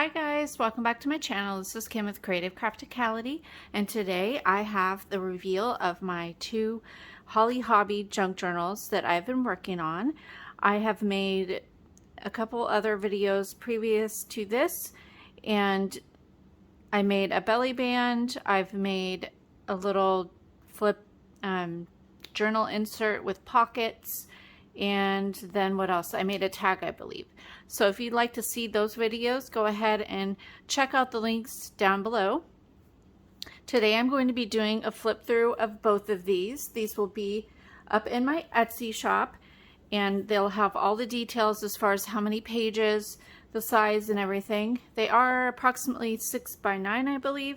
Hi guys, welcome back to my channel. This is Kim with Creative Crafticality, and today I have the reveal of my two Hobbie junk journals that I've been working on. I have made a couple other videos previous to this, and I made a belly band. I've made a little flip journal insert with pockets, and then what else? I made a tag, I believe. So if you'd like to see those videos, go ahead and check out the links down below. Today I'm going to be doing a flip through of both of these. These will be up in my Etsy shop, and they'll have all the details as far as how many pages, the size, and everything. They are approximately 6 by 9, I believe.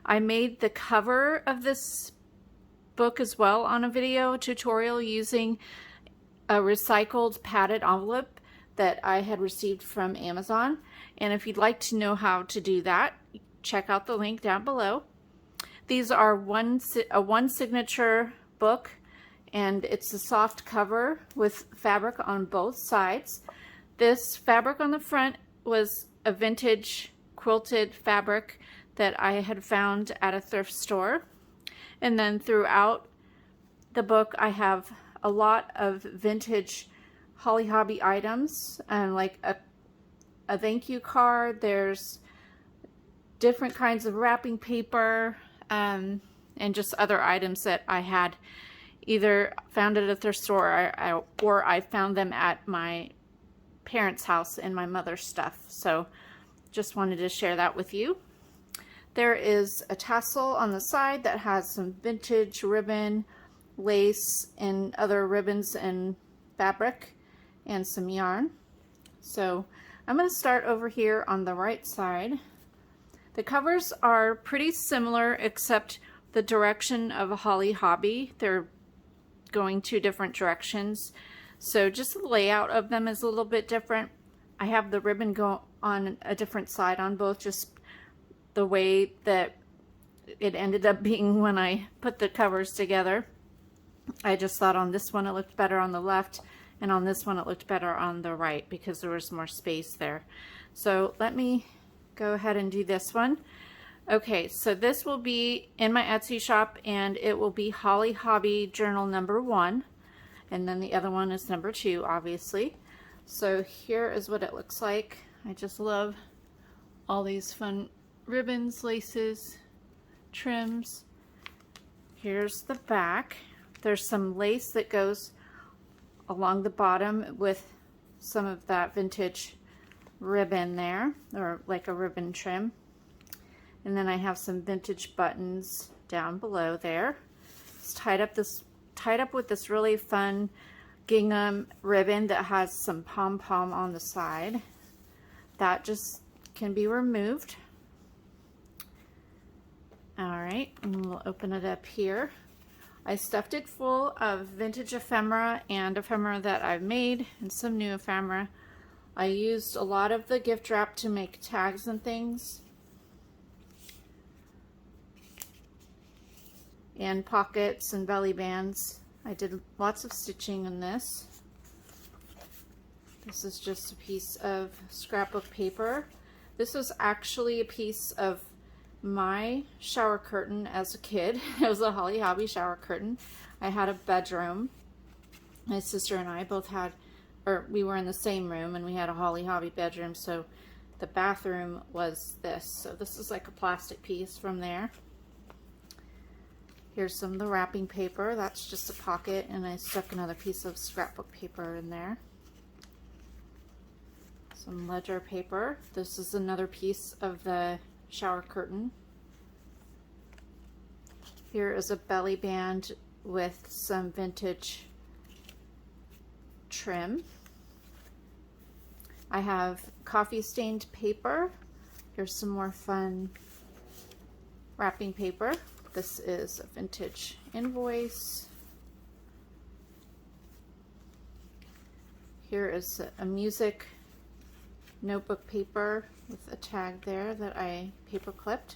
I made the cover of this book as well on a video tutorial using a recycled padded envelope that I had received from Amazon. And if you'd like to know how to do that, check out the link down below. These are one signature book, and it's a soft cover with fabric on both sides. This fabric on the front was a vintage quilted fabric that I had found at a thrift store. And then throughout the book I have a lot of vintage Hobbie items, and like a thank you card. There's different kinds of wrapping paper, and just other items that I had either found at a thrift store or I found them at my parents' house in my mother's stuff. So just wanted to share that with you. There is a tassel on the side that has some vintage ribbon, lace, and other ribbons and fabric, and some yarn. So I'm going to start over here on the right side. The covers are pretty similar except the direction of a Hobbie. They're going two different directions, so just the layout of them is a little bit different. I have the ribbon go on a different side on both, just the way that it ended up being when I put the covers together. I just thought on this one it looked better on the left, and on this one it looked better on the right because there was more space there. So let me go ahead and do this one. Okay, so this will be in my Etsy shop, and it will be Hobbie journal number 1, and then the other one is number 2, obviously. So here is what it looks like. I just love all these fun ribbons, laces, trims. Here's the back. There's some lace that goes along the bottom with some of that vintage ribbon there, or like a ribbon trim. And then I have some vintage buttons down below there. It's tied up with this really fun gingham ribbon that has some pom-pom on the side. That just can be removed. Alright, and we'll open it up here. I stuffed it full of vintage ephemera and ephemera that I've made, and some new ephemera. I used a lot of the gift wrap to make tags and things, and pockets and belly bands. I did lots of stitching in this. This is just a piece of scrapbook paper. This was actually a piece of my shower curtain as a kid. It was a Hobbie shower curtain. I had a bedroom. My sister and I both had, or we were in the same room, and we had a Hobbie bedroom, so the bathroom was this. So this is like a plastic piece from there. Here's some of the wrapping paper. That's just a pocket, and I stuck another piece of scrapbook paper in there. Some ledger paper. This is another piece of the shower curtain. Here is a belly band with some vintage trim. I have coffee stained paper. Here's some more fun wrapping paper. This is a vintage invoice. Here is a music notebook paper with a tag there that I paper clipped.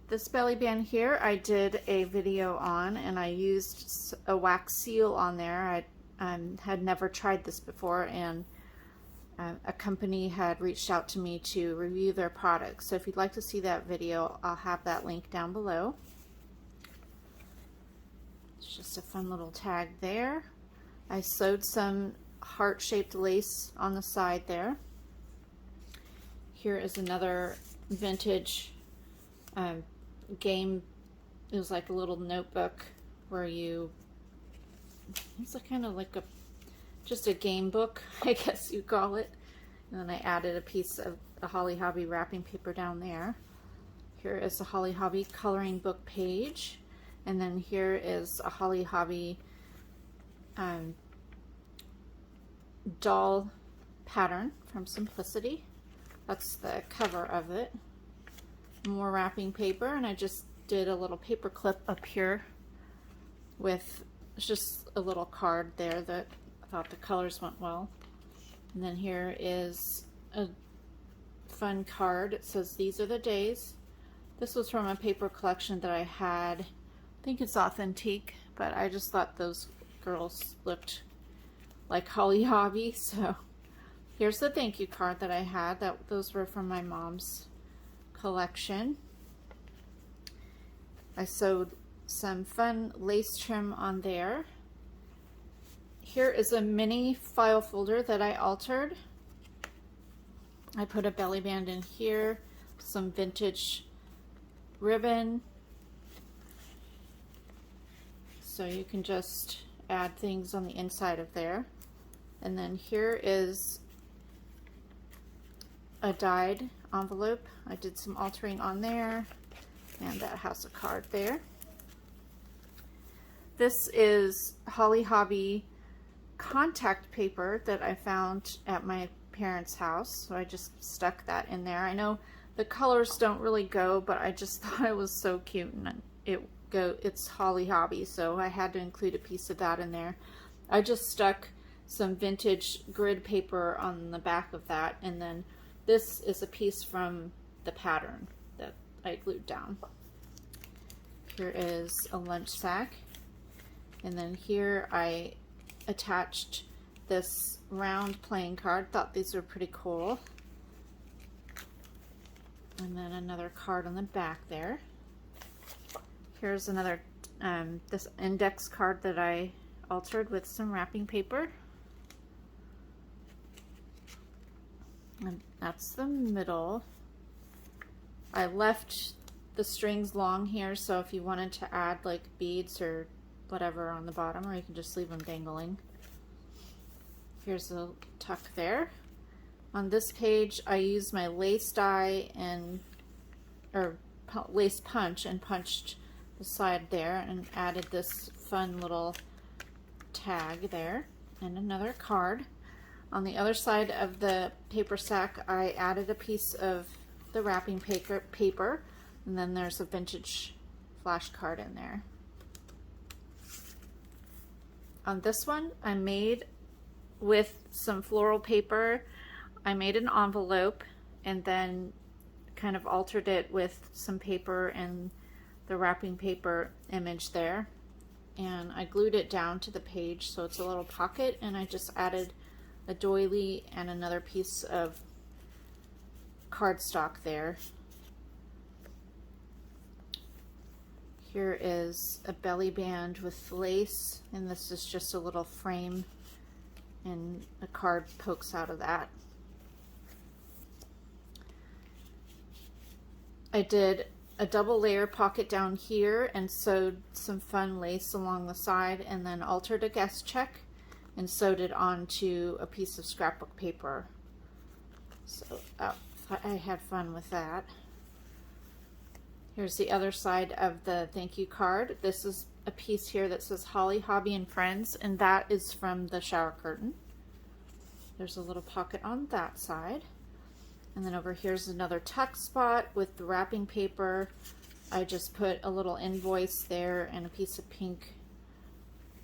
This belly band here I did a video on, and I used a wax seal on there. I had never tried this before, and a company had reached out to me to review their products. So if you'd like to see that video, I'll have that link down below. It's just a fun little tag there. I sewed some heart-shaped lace on the side there. Here is another vintage game. It was like a little notebook where it's kind of like just a game book, I guess you call it. And then I added a piece of a Holly Hobbie wrapping paper down there. Here is a Holly Hobbie coloring book page. And then here is a Holly Hobbie doll pattern from Simplicity. That's the cover of it. More wrapping paper, and I just did a little paper clip up here with just a little card there that I thought the colors went well. And then here is a fun card. It says, "These are the days." This was from a paper collection that I had. I think it's Authentique, but I just thought those girls looked like Holly Hobbie, so here's the thank you card that I had. Those were from my mom's collection. I sewed some fun lace trim on there. Here is a mini file folder that I altered. I put a belly band in here, some vintage ribbon, so you can just add things on the inside of there. And then here is a dyed envelope. I did some altering on there, and that has a card there. This is Holly Hobbie contact paper that I found at my parents' house, so I just stuck that in there. I know the colors don't really go, but I just thought it was so cute, and it's Holly Hobbie, so I had to include a piece of that in there. I just stuck some vintage grid paper on the back of that, and then this is a piece from the pattern that I glued down. Here is a lunch sack, and then here I attached this round playing card. Thought these were pretty cool. And then another card on the back there. Here's another this index card that I altered with some wrapping paper. And that's the middle. I left the strings long here, so if you wanted to add like beads or whatever on the bottom, or you can just leave them dangling. Here's a tuck there. On this page, I used my lace die or lace punch and punched the side there and added this fun little tag there and another card. On the other side of the paper sack, I added a piece of the wrapping paper, and then there's a vintage flash card in there. On this one, I made with some floral paper, I made an envelope and then kind of altered it with some paper and the wrapping paper image there, and I glued it down to the page so it's a little pocket, and I just added a doily and another piece of cardstock there. Here is a belly band with lace, and this is just a little frame and a card pokes out of that. I did a double layer pocket down here and sewed some fun lace along the side, and then altered a guest check and sewed it onto a piece of scrapbook paper. So I had fun with that. Here's the other side of the thank you card. This is a piece here that says Holly Hobbie and Friends, and that is from the shower curtain. There's a little pocket on that side. And then over here's another tuck spot with the wrapping paper. I just put a little invoice there and a piece of pink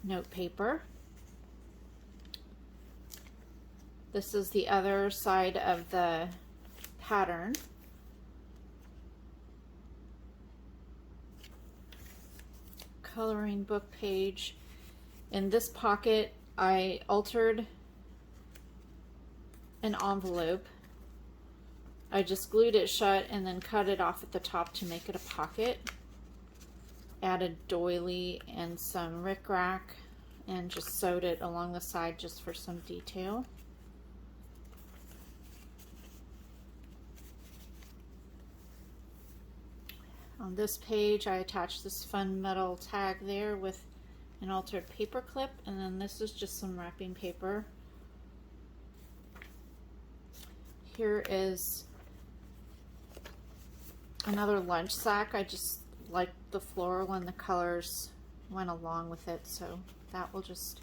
note paper. This is the other side of the pattern. Coloring book page. In this pocket, I altered an envelope. I just glued it shut and then cut it off at the top to make it a pocket. Added doily and some rickrack and just sewed it along the side just for some detail. On this page, I attached this fun metal tag there with an altered paper clip, and then this is just some wrapping paper. Here is another lunch sack. I just liked the floral and the colors went along with it, so that will just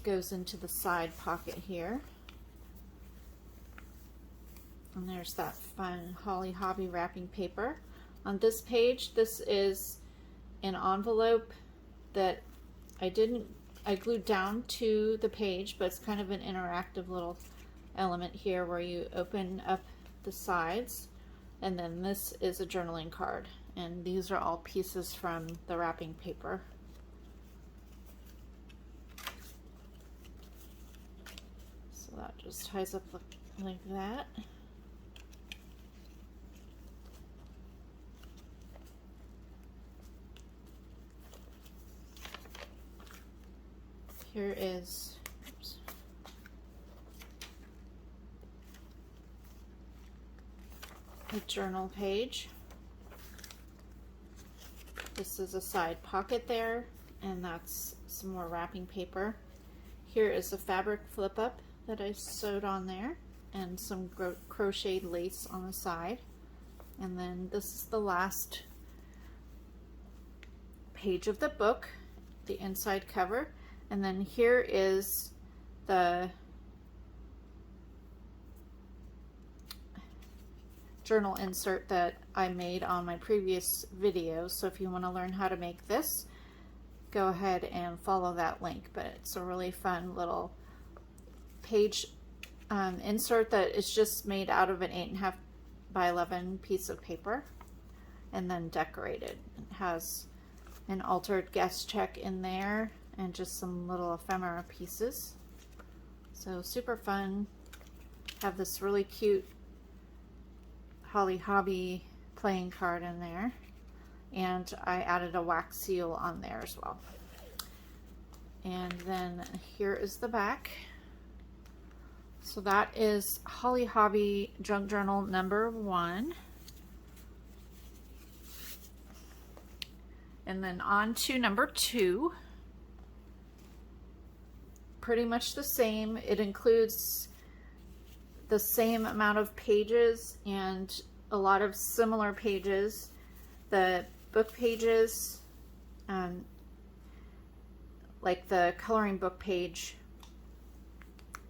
goes into the side pocket here. And there's that fun Holly Hobbie wrapping paper. On this page, this is an envelope that I glued down to the page, but it's kind of an interactive little element here where you open up the sides, and then this is a journaling card, and these are all pieces from the wrapping paper. So that just ties up like that. Here is, oops, a journal page. This is a side pocket there, and that's some more wrapping paper. Here is a fabric flip up that I sewed on there, and some crocheted lace on the side. And then this is the last page of the book, the inside cover. And then here is the journal insert that I made on my previous video. So if you want to learn how to make this, go ahead and follow that link. But it's a really fun little page insert that is just made out of an 8.5 by 11 piece of paper and then decorated. It has an altered guest check in there and just some little ephemera pieces. So super fun. Have this really cute Holly Hobbie playing card in there, and I added a wax seal on there as well. And then here is the back. So that is Holly Hobbie Junk Journal number 1. And then on to number 2. Pretty much the same. It includes the same amount of pages and a lot of similar pages. The book pages, like the coloring book page,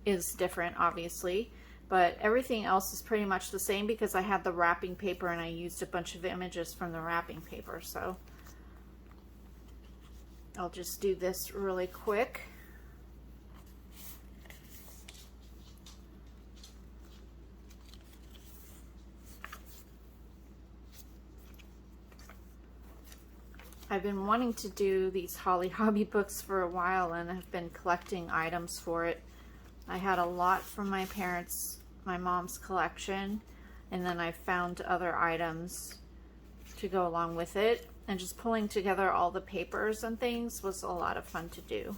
is different obviously, but everything else is pretty much the same because I had the wrapping paper and I used a bunch of images from the wrapping paper. So I'll just do this really quick. I've been wanting to do these Holly Hobbie books for a while and have been collecting items for it. I had a lot from my parents, my mom's collection, and then I found other items to go along with it, and just pulling together all the papers and things was a lot of fun to do.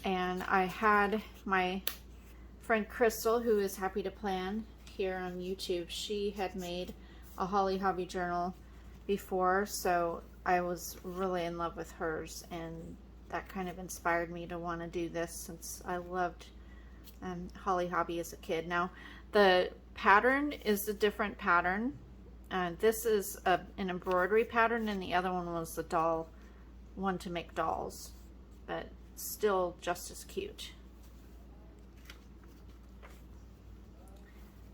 And I had my friend Crystal, who is Happy to Plan here on YouTube, she had made a Holly Hobbie journal before, so I was really in love with hers, and that kind of inspired me to want to do this since I loved Holly Hobbie as a kid. Now the pattern is a different pattern. This is an embroidery pattern, and the other one was the doll one to make dolls, but still just as cute.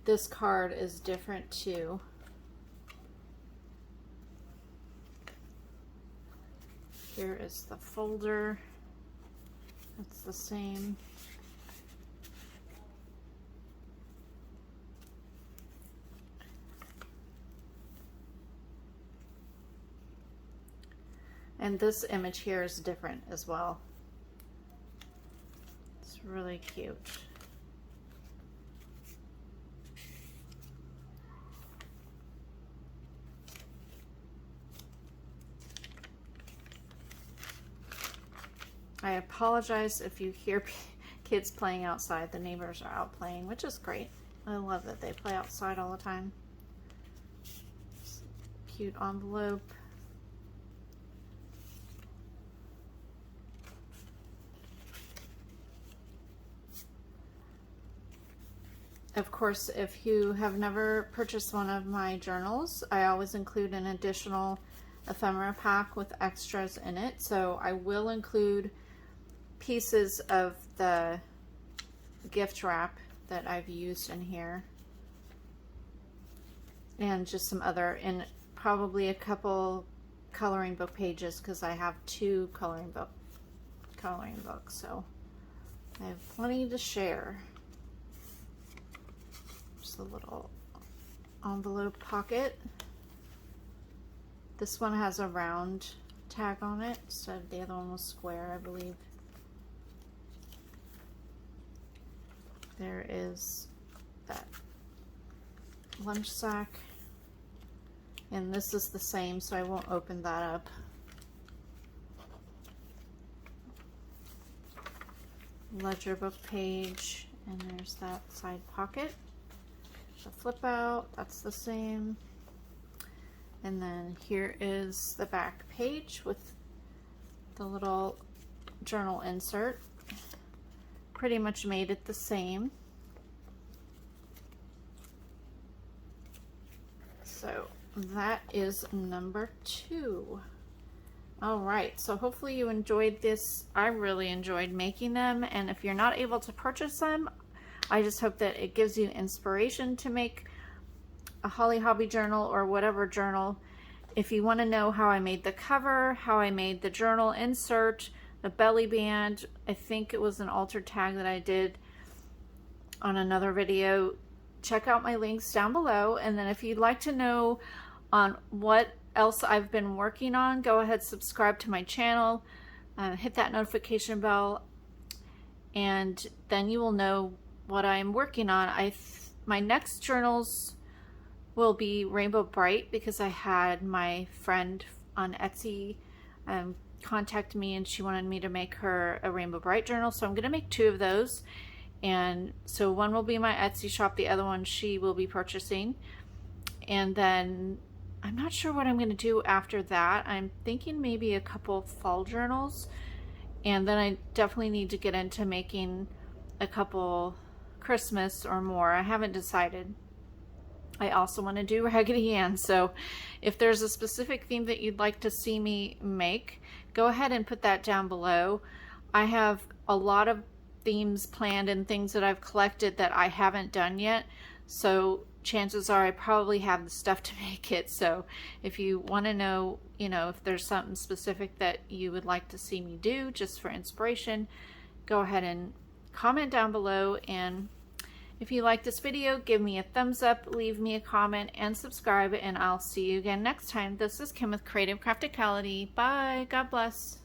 This card is different too. Here is the folder. It's the same. And this image here is different as well. It's really cute. I apologize if you hear kids playing outside. The neighbors are out playing, which is great. I love that they play outside all the time. Cute envelope. Of course, if you have never purchased one of my journals, I always include an additional ephemera pack with extras in it. So I will include pieces of the gift wrap that I've used in here, and just some other, and probably a couple coloring book pages, because I have 2 coloring books, so I have plenty to share. Just a little envelope pocket. This one has a round tag on it, so the other one was square, I believe. There is that lunch sack, and this is the same, so I won't open that up. Ledger book page, and there's that side pocket. The flip out, that's the same. And then here is the back page with the little journal insert. Pretty much made it the same. So that is number 2. All right, so hopefully you enjoyed this. I really enjoyed making them, and if you're not able to purchase them, I just hope that it gives you inspiration to make a Holly Hobbie journal or whatever journal. If you want to know how I made the cover, how I made the journal insert, the belly band, I think it was an altered tag that I did on another video, check out my links down below. And then if you'd like to know on what else I've been working on, go ahead, subscribe to my channel, hit that notification bell, and then you will know what I'm working on. My next journals will be Rainbow Bright, because I had my friend on Etsy contact me, and she wanted me to make her a Rainbow Bright journal, so I'm going to make 2 of those. And so one will be my Etsy shop, the other one she will be purchasing. And then I'm not sure what I'm going to do after that. I'm thinking maybe a couple fall journals, and then I definitely need to get into making a couple Christmas or more. I haven't decided. I also want to do Raggedy Ann, so if there's a specific theme that you'd like to see me make, go ahead and put that down below. I have a lot of themes planned and things that I've collected that I haven't done yet, so chances are I probably have the stuff to make it. So if you want to know, if there's something specific that you would like to see me do just for inspiration, go ahead and comment down below. And if you like this video, give me a thumbs up, leave me a comment, and subscribe, and I'll see you again next time. This is Kim with Creative Crafticality. Bye. God bless.